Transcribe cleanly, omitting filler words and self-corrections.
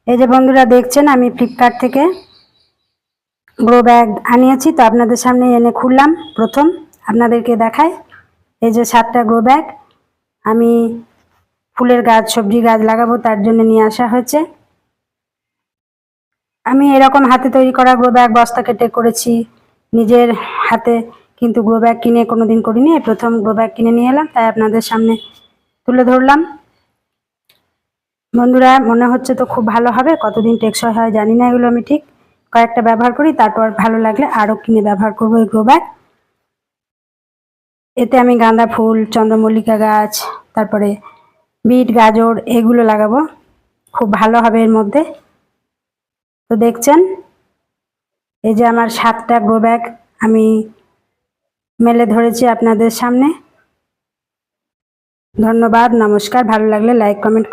এই যে বন্ধুরা দেখছেন, আমি ফ্লিপকার্ট থেকে গ্রো ব্যাগ আনিয়েছি। তো আপনাদের সামনে এনে খুললাম। প্রথম আপনাদেরকে দেখাই, এই যে 7টা গ্রো ব্যাগ আমি ফুলের গাছ, সবজি গাছ লাগাবো তার জন্য নিয়ে আসা হয়েছে। আমি এরকম হাতে তৈরি করা গ্রো ব্যাগ বস্তা কেটে করেছি নিজের হাতে, কিন্তু গ্রো ব্যাগ কিনে কোনোদিন করিনি। প্রথম গ্রো ব্যাগ কিনে নিয়ে এলাম, তাই আপনাদের সামনে তুলে ধরলাম। বন্ধুরা, মনে হচ্ছে তো খুব ভালো হবে, কতদিন টেকসই হয় জানি না। এগুলো আমি ঠিক কয়েকটা ব্যবহার করি, তারপর ভালো লাগলে আরও কিনে ব্যবহার করবো এই গ্রো ব্যাগ। এতে আমি গাঁদা ফুল, চন্দ্রমল্লিকা গাছ, তারপরে বিট, গাজর এগুলো লাগাবো, খুব ভালো হবে এর মধ্যে। তো দেখছেন, এই যে আমার 7টা গ্রো ব্যাগ আমি মেলে ধরেছি আপনাদের সামনে। ধন্যবাদ, নমস্কার। ভালো লাগলে লাইক, কমেন্ট